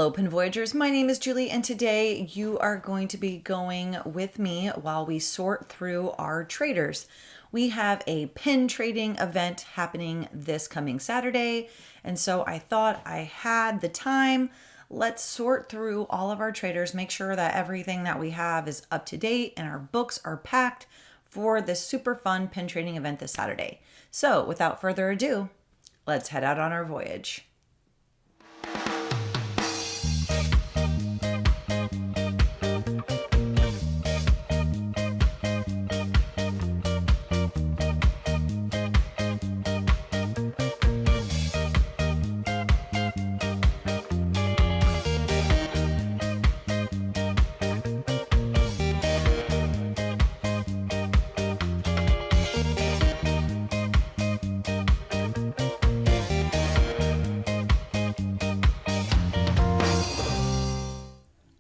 Hello, Pin Voyagers. My name is Julie, and today you are going to be going with me while we sort through our traders. We have a pin trading event happening this coming Saturday, and so I thought I had the time. Let's sort through all of our traders, make sure that everything that we have is up to date and our books are packed for this super fun pin trading event this Saturday. So, without further ado, let's head out on our voyage.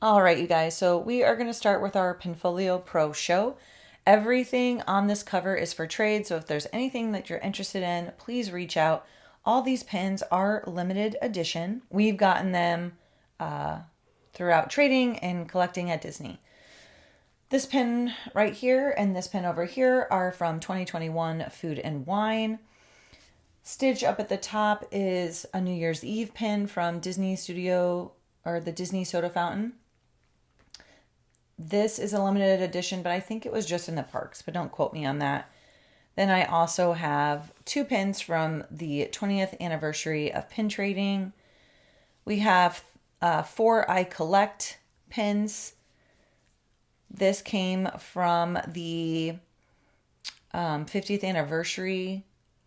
All right, you guys, so we are going to start with our Pinfolio Pro show. Everything on this cover is for trade, so if there's anything that you're interested in, please reach out. All these pins are limited edition. We've gotten them throughout trading and collecting at Disney. This pin right here and this pin over here are from 2021 Food and Wine. Stitch up at the top is a New Year's Eve pin from Disney Studio, or the Disney Soda Fountain. This is a limited edition, but I think it was just in the parks, but don't quote me on that. Then I also have two pins from the 20th anniversary of pin trading. We have 4 I Collect pins. This came from the 50th anniversary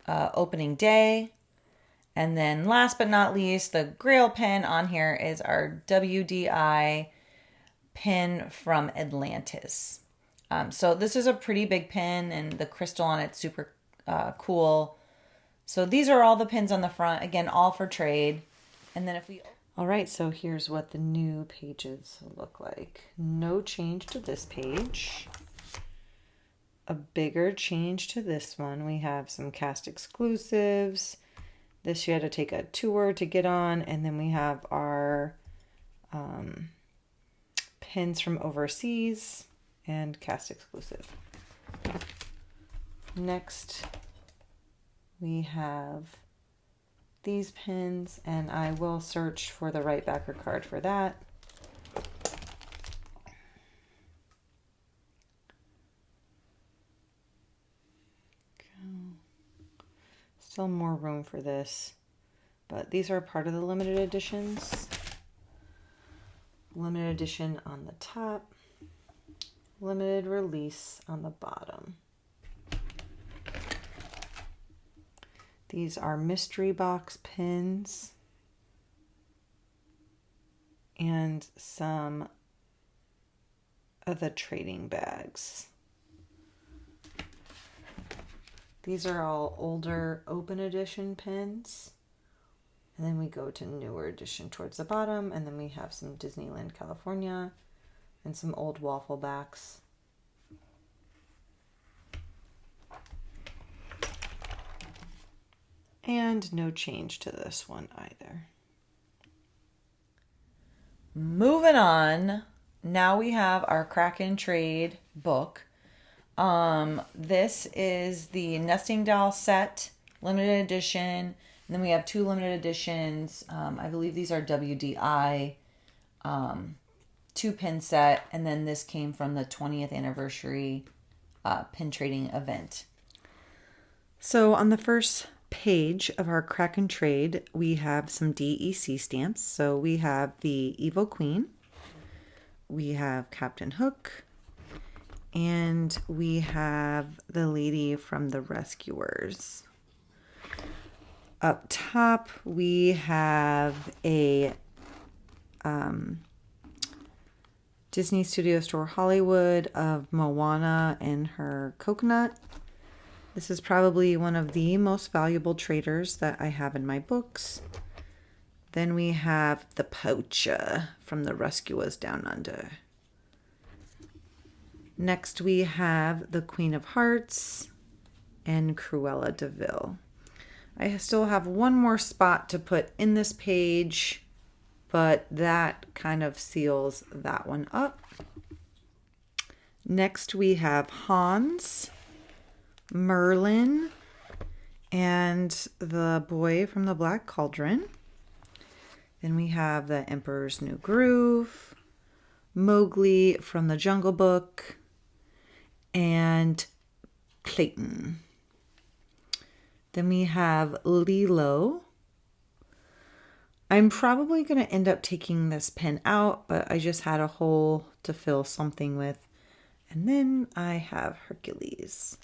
opening day. And then last but not least, the Grail pin on here is our WDI pin from Atlantis. So this is a pretty big pin, and the crystal on it's super cool. So these are all the pins on the front, again, all for trade. And then if we... All right, so here's what the new pages look like. No change to this page. A bigger change to this one. We have some cast exclusives. This you had to take a tour to get on, and then we have our pins from overseas and cast exclusive. Next, we have these pins, and I will search for the right backer card for that. Still more room for this, but these are part of the limited editions. Limited edition on the top, limited release on the bottom. These are mystery box pins and some of the trading bags. These are all older open edition pins. And then we go to newer edition towards the bottom. And then we have some Disneyland California and some old waffle backs. And no change to this one either. Moving on. Now we have our Kraken trade book. This is the Nesting Doll set, limited edition. And then we have 2 limited editions. I believe these are WDI 2-pin set. And then this came from the 20th anniversary pin trading event. So on the first page of our Kraken trade, we have some DEC stamps. So we have the Evil Queen. We have Captain Hook. And we have the lady from the Rescuers. Up top, we have a Disney Studio Store Hollywood of Moana and her coconut. This is probably one of the most valuable traders that I have in my books. Then we have the Poacher from the Rescuers Down Under. Next, we have the Queen of Hearts and Cruella de Vil. I still have one more spot to put in this page but that kind of seals that one up. Next we have Hans, Merlin, and the boy from the Black Cauldron. Then we have the Emperor's New Groove, Mowgli from the Jungle Book, and Clayton. Then we have Lilo. I'm probably going to end up taking this pen out, but I just had a hole to fill something with. And then I have Hercules.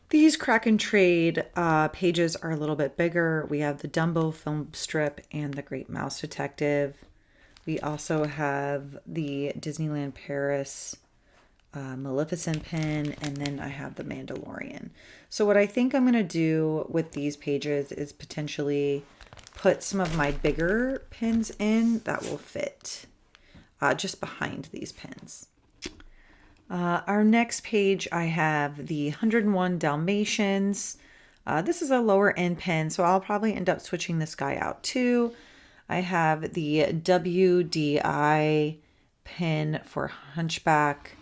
These Kraken trade pages are a little bit bigger. We have the Dumbo film strip and the Great Mouse Detective. We also have the Disneyland Paris Maleficent pen, and then I have the Mandalorian. So what I think I'm going to do with these pages is potentially put some of my bigger pins in that will fit just behind these pins. Our next page, I have the 101 Dalmatians. This is a lower end pen, so I'll probably end up switching this guy out too. I have the WDI pen for Hunchback.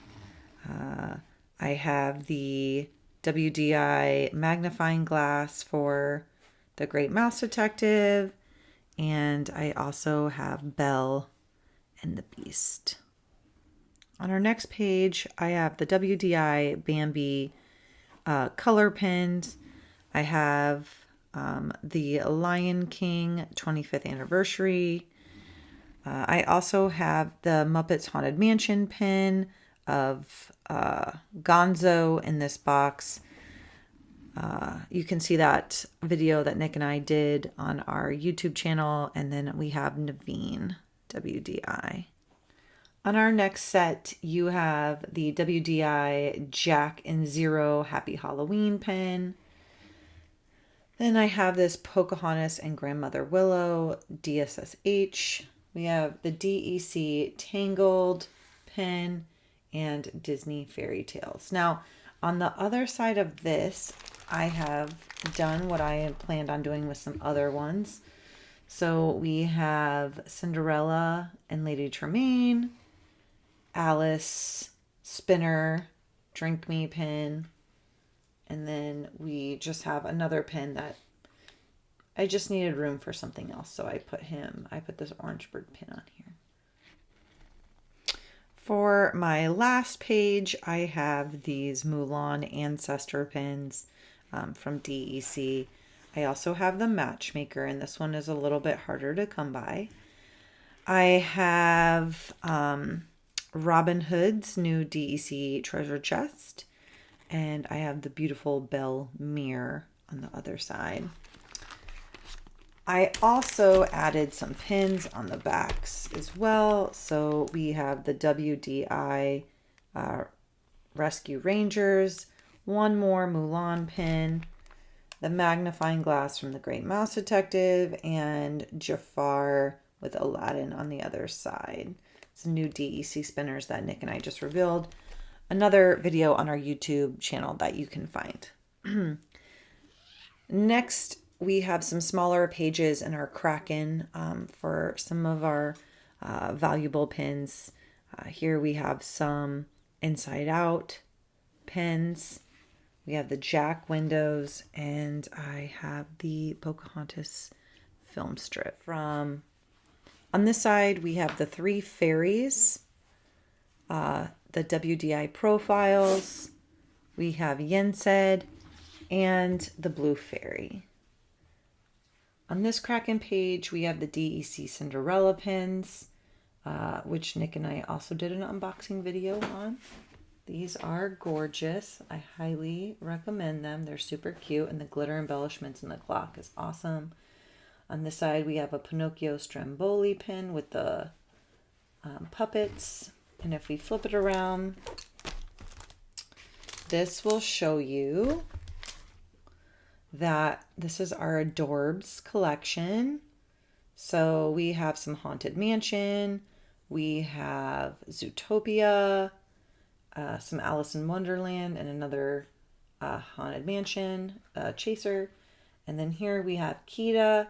I have the WDI magnifying glass for the Great Mouse Detective. And I also have Belle and the Beast. On our next page, I have the WDI Bambi color pens. I have the Lion King 25th anniversary. I also have the Muppets Haunted Mansion pin of Gonzo in this box. You can see that video that Nick and I did on our YouTube channel. And then we have Naveen WDI. On our next set, you have the WDI Jack and Zero Happy Halloween pen. Then I have this Pocahontas and Grandmother Willow DSSH. We have the DEC Tangled pen and Disney Fairy Tales. Now, on the other side of this, I have done what I had planned on doing with some other ones. So we have Cinderella and Lady Tremaine, Alice, Spinner, Drink Me pin, and then we just have another pin that I just needed room for something else, so I put this Orange Bird pin on here. For my last page, I have these Mulan Ancestor pins from DEC. I also have the Matchmaker, and this one is a little bit harder to come by. I have Robin Hood's new DEC treasure chest, and I have the beautiful Belle mirror on the other side. I also added some pins on the backs as well. So we have the WDI Rescue Rangers, one more Mulan pin, the magnifying glass from the Great Mouse Detective, and Jafar with Aladdin on the other side. Some new DEC spinners that Nick and I just revealed. Another video on our YouTube channel that you can find. Next, we have some smaller pages in our Kraken for some of our valuable pins. Here we have some Inside Out pins. We have the Jack windows, and I have the Pocahontas film strip. On this side, we have the three fairies, the WDI profiles, we have Yensed, and the Blue Fairy. On this Kraken page, we have the DEC Cinderella pins, which Nick and I also did an unboxing video on. These are gorgeous. I highly recommend them. They're super cute, and the glitter embellishments in the clock is awesome. On this side, we have a Pinocchio Stromboli pin with the puppets. And if we flip it around, this will show you that this is our Adorbs collection. So we have some Haunted Mansion, we have Zootopia, some Alice in Wonderland, and another Haunted Mansion chaser. And then here we have Kita,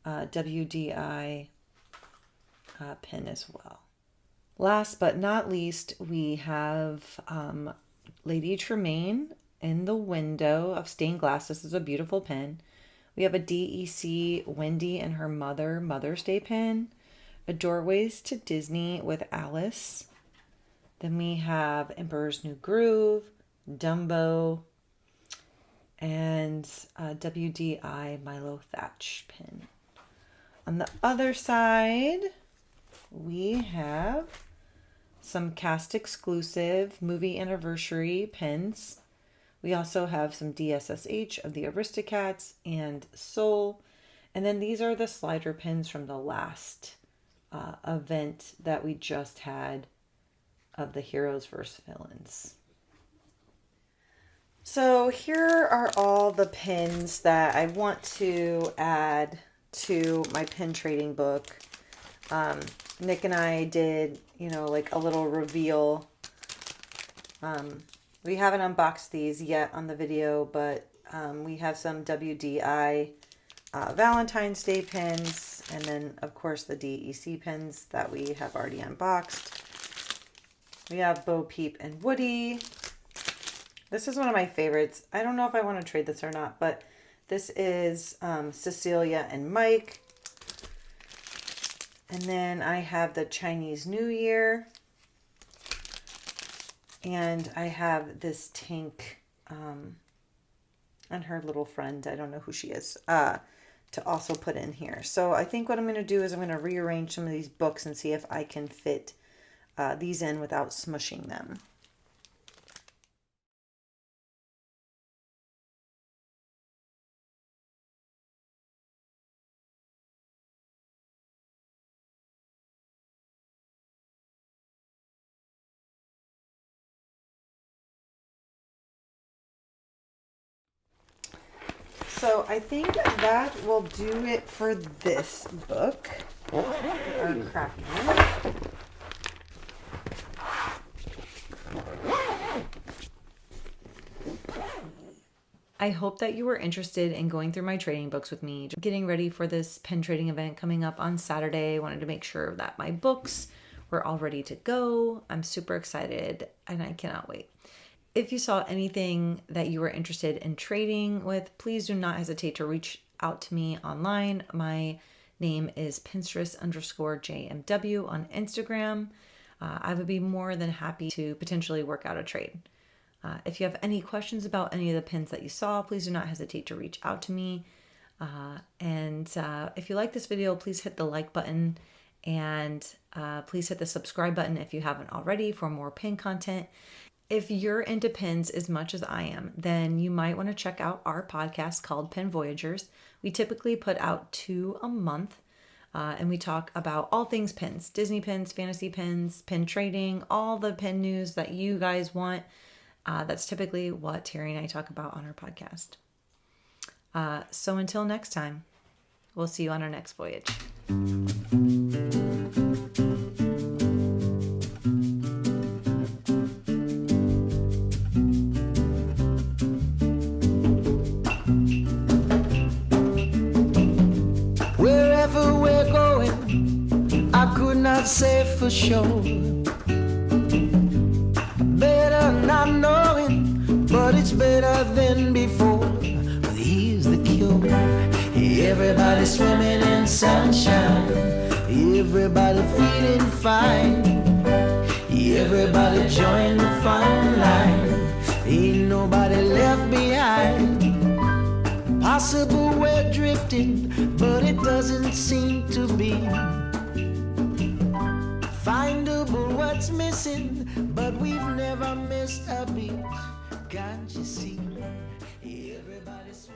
WDI pin as well. Last but not least, we have Lady Tremaine in the window of stained glass. This is a beautiful pin. We have a DEC Wendy and her mother Mother's Day pin. A Doorways to Disney with Alice. Then we have Emperor's New Groove, Dumbo, and WDI Milo Thatch pin. On the other side, we have some cast exclusive movie anniversary pins. We also have some DSSH of the Aristocats and Soul. And then these are the slider pins from the last event that we just had of the Heroes vs. Villains. So here are all the pins that I want to add to my pin trading book. Nick and I did, like a little reveal. We haven't unboxed these yet on the video, but we have some WDI Valentine's Day pins, and then of course the DEC pins that we have already unboxed. We have Bo Peep and Woody. This is one of my favorites. I don't know if I want to trade this or not, but this is Cecilia and Mike. And then I have the Chinese New Year. And I have this Tink and her little friend. I don't know who she is. To also put in here. So I think what I'm going to do is I'm going to rearrange some of these books and see if I can fit these in without smushing them. So I think that will do it for this book, or Kraken. I hope that you were interested in going through my trading books with me. Getting ready for this pen trading event coming up on Saturday. I wanted to make sure that my books were all ready to go. I'm super excited and I cannot wait. If you saw anything that you were interested in trading with, please do not hesitate to reach out to me online. My name is Pinterest_JMW on Instagram. I would be more than happy to potentially work out a trade. If you have any questions about any of the pins that you saw, please do not hesitate to reach out to me. And if you like this video, please hit the like button and please hit the subscribe button if you haven't already for more pin content. If you're into pins as much as I am, then you might want to check out our podcast called Pin Voyagers. We typically put out 2 a month, and we talk about all things pins, Disney pins, fantasy pins, pin trading, all the pin news that you guys want. That's typically what Terry and I talk about on our podcast. So until next time, we'll see you on our next voyage. Not say for sure, better not knowing, but it's better than before. But here's the cure: everybody swimming in sunshine, everybody feeling fine, everybody join the fun line, ain't nobody left behind. Possible we're drifting, but it doesn't seem to be findable what's missing, but we've never missed a beat. Can't you see? Everybody's